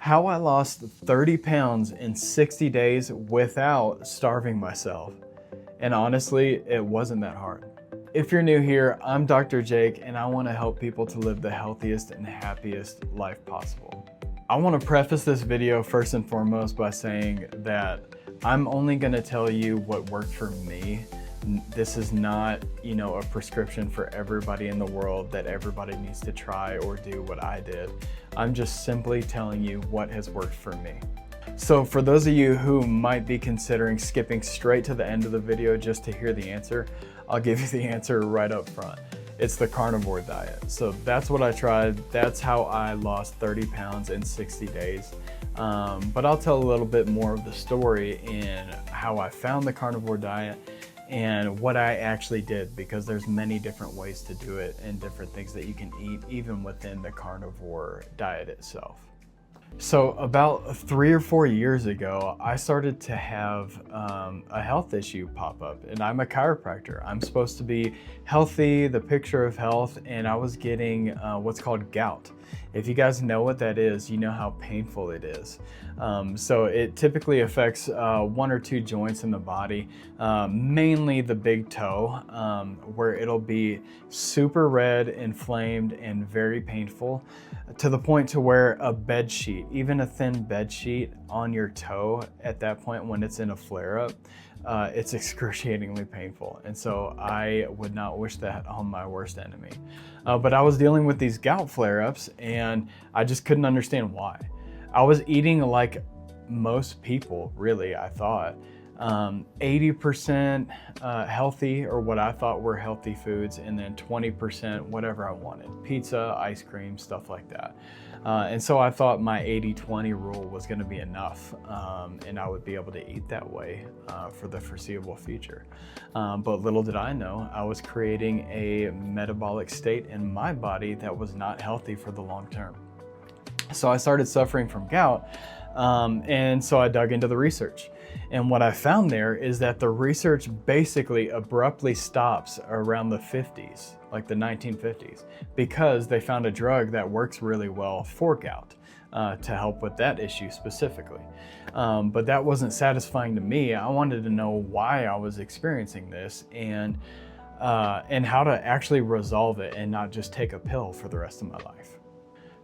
How I lost 30 pounds in 60 days without starving myself. And honestly, it wasn't that hard. If you're new here, I'm Dr. Jake and I want to help people to live the healthiest and happiest life possible. I want to preface this video first and foremost by saying that I'm only going to tell you what worked for me. This is not, a prescription for everybody in the world that everybody needs to try or do what I did. I'm just simply telling you what has worked for me. So for those of you who might be considering skipping straight to the end of the video just to hear the answer, I'll give you the answer right up front. It's the carnivore diet. So that's what I tried. That's how I lost 30 pounds in 60 days. But I'll tell a little bit more of the story in how I found the carnivore diet and what I actually did, because there's many different ways to do it and different things that you can eat even within the carnivore diet itself. So about 3 or 4 years ago, I started to have a health issue pop up, and I'm a chiropractor. I'm supposed to be healthy, the picture of health, and I was getting what's called gout. If you guys know what that is, you know how painful it is. So it typically affects 1 or 2 joints in the body, mainly the big toe, where it'll be super red, inflamed, and very painful, to the point to where a bed sheet, even a thin bed sheet on your toe at that point when it's in a flare-up, it's excruciatingly painful. And so I would not wish that on my worst enemy. But I was dealing with these gout flare-ups and I just couldn't understand why. I was eating like most people, really, I thought. 80% healthy, or what I thought were healthy foods, and then 20% whatever I wanted. Pizza, ice cream, stuff like that. And so I thought my 80-20 rule was gonna be enough, and I would be able to eat that way for the foreseeable future. But little did I know, I was creating a metabolic state in my body that was not healthy for the long term. So I started suffering from gout, and so I dug into the research. And what I found there is that the research basically abruptly stops around the 50s, like the 1950s, because they found a drug that works really well for gout to help with that issue specifically. But that wasn't satisfying to me. I wanted to know why I was experiencing this and how to actually resolve it and not just take a pill for the rest of my life.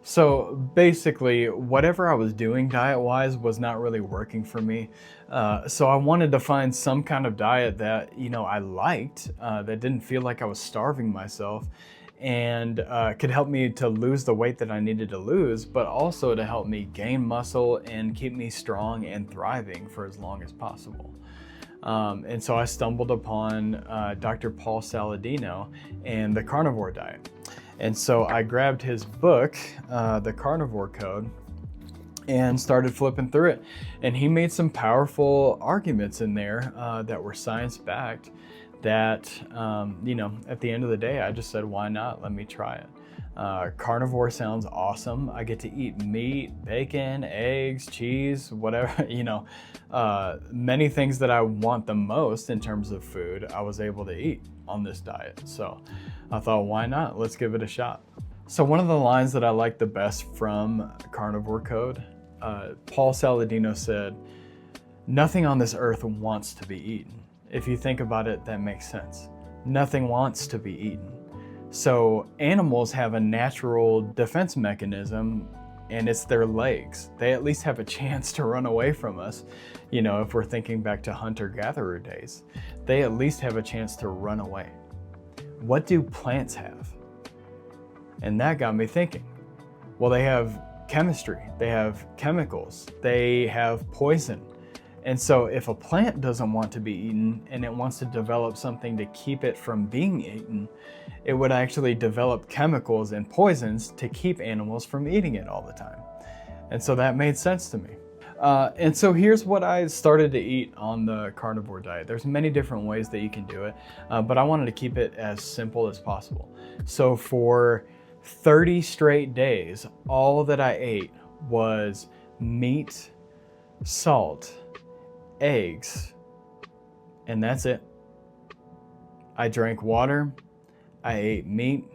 So basically, whatever I was doing diet-wise was not really working for me. So I wanted to find some kind of diet that, I liked, that didn't feel like I was starving myself, and could help me to lose the weight that I needed to lose, but also to help me gain muscle and keep me strong and thriving for as long as possible. And so I stumbled upon Dr. Paul Saladino and the Carnivore Diet. And so I grabbed his book, The Carnivore Code, and started flipping through it. And he made some powerful arguments in there that were science-backed that, at the end of the day, I just said, why not? Let me try it. Carnivore sounds awesome. I get to eat meat, bacon, eggs, cheese, whatever, many things that I want the most in terms of food, I was able to eat on this diet. So I thought, why not? Let's give it a shot. So one of the lines that I like the best from Carnivore Code, Paul Saladino said, "Nothing on this earth wants to be eaten." If you think about it, that makes sense. Nothing wants to be eaten. So animals have a natural defense mechanism, and it's their legs. They at least have a chance to run away from us. If we're thinking back to hunter-gatherer days, they at least have a chance to run away. What do plants have? And that got me thinking. Well, they have chemistry, they have chemicals, they have poison. And so if a plant doesn't want to be eaten and it wants to develop something to keep it from being eaten, it would actually develop chemicals and poisons to keep animals from eating it all the time. And so that made sense to me. And so here's what I started to eat on the carnivore diet. There's many different ways that you can do it, but I wanted to keep it as simple as possible. So for 30 straight days, all that I ate was meat, salt, eggs, and that's it. I drank water, I ate meat,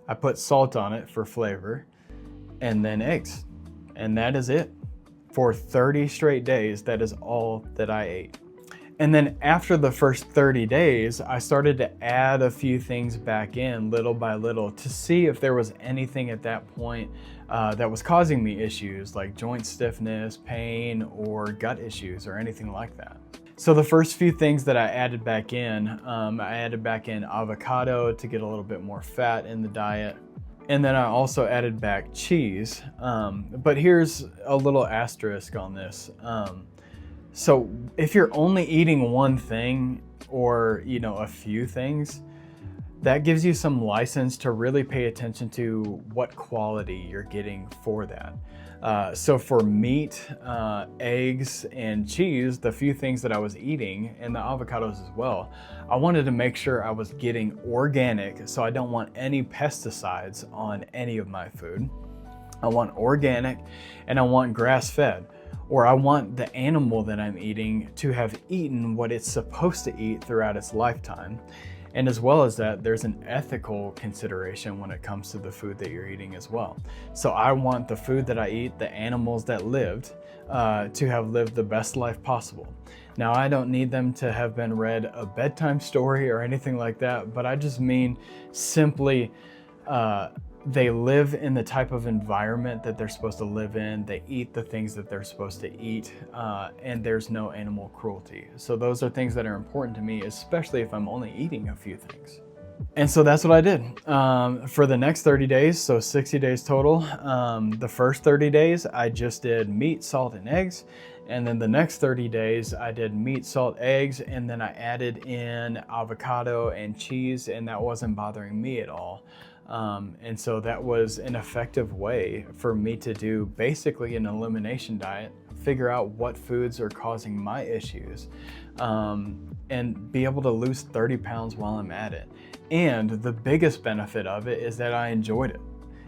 I put salt on it for flavor, and then eggs. And that is it. For 30 straight days, that is all that I ate. And then after the first 30 days, I started to add a few things back in little by little to see if there was anything at that point that was causing me issues like joint stiffness, pain, or gut issues or anything like that. So the first few things that I added back in, I added back in avocado to get a little bit more fat in the diet. And then I also added back cheese. But here's a little asterisk on this. So if you're only eating one thing or, a few things, that gives you some license to really pay attention to what quality you're getting for that. So for meat, eggs, and cheese, the few things that I was eating, and the avocados as well, I wanted to make sure I was getting organic, so I don't want any pesticides on any of my food. I want organic, and I want grass-fed, or I want the animal that I'm eating to have eaten what it's supposed to eat throughout its lifetime. And as well as that, there's an ethical consideration when it comes to the food that you're eating as well. So I want the food that I eat, the animals that lived, to have lived the best life possible. Now, I don't need them to have been read a bedtime story or anything like that, but I just mean simply they live in the type of environment that they're supposed to live in. They eat the things that they're supposed to eat, and there's no animal cruelty. So those are things that are important to me, especially if I'm only eating a few things. And so that's what I did for the next 30 days, so 60 days total. The first 30 days, I just did meat, salt, and eggs. And then the next 30 days, I did meat, salt, eggs, and then I added in avocado and cheese, and that wasn't bothering me at all. And so that was an effective way for me to do basically an elimination diet, figure out what foods are causing my issues, and be able to lose 30 pounds while I'm at it. And the biggest benefit of it is that I enjoyed it.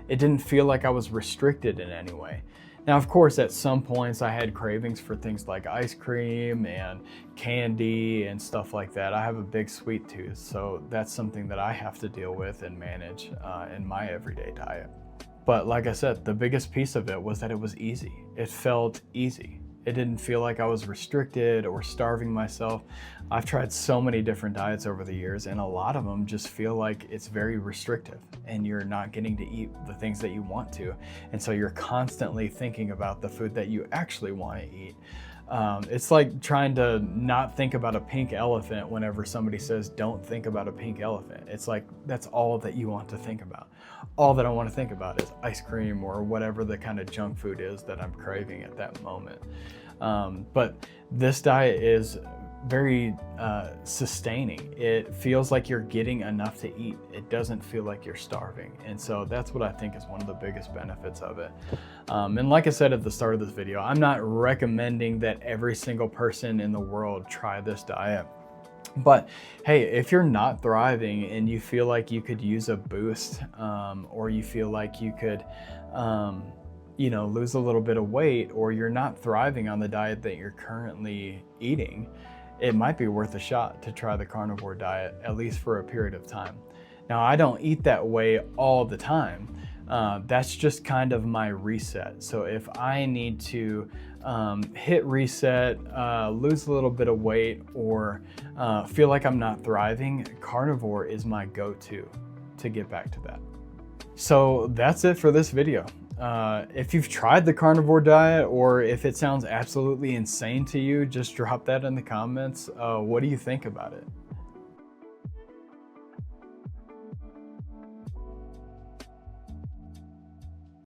It didn't feel like I was restricted in any way. Now, of course, at some points I had cravings for things like ice cream and candy and stuff like that. I have a big sweet tooth, so that's something that I have to deal with and manage in my everyday diet. But like I said, the biggest piece of it was that it was easy. It felt easy. It didn't feel like I was restricted or starving myself. I've tried so many different diets over the years, and a lot of them just feel like it's very restrictive and you're not getting to eat the things that you want to. And so you're constantly thinking about the food that you actually want to eat. It's like trying to not think about a pink elephant whenever somebody says, don't think about a pink elephant. It's like, that's all that you want to think about. All that I want to think about is ice cream or whatever the kind of junk food is that I'm craving at that moment. But this diet is very sustaining. It feels like you're getting enough to eat. It doesn't feel like you're starving. And so that's what I think is one of the biggest benefits of it. And like I said at the start of this video, I'm not recommending that every single person in the world try this diet. But hey, if you're not thriving and you feel like you could use a boost, or you feel like you could lose a little bit of weight, or you're not thriving on the diet that you're currently eating, it might be worth a shot to try the carnivore diet, at least for a period of time. Now, I don't eat that way all the time. That's just kind of my reset. So if I need to hit reset, lose a little bit of weight, or feel like I'm not thriving, carnivore is my go-to to get back to that. So that's it for this video. If you've tried the carnivore diet, or if it sounds absolutely insane to you, just drop that in the comments. What do you think about it?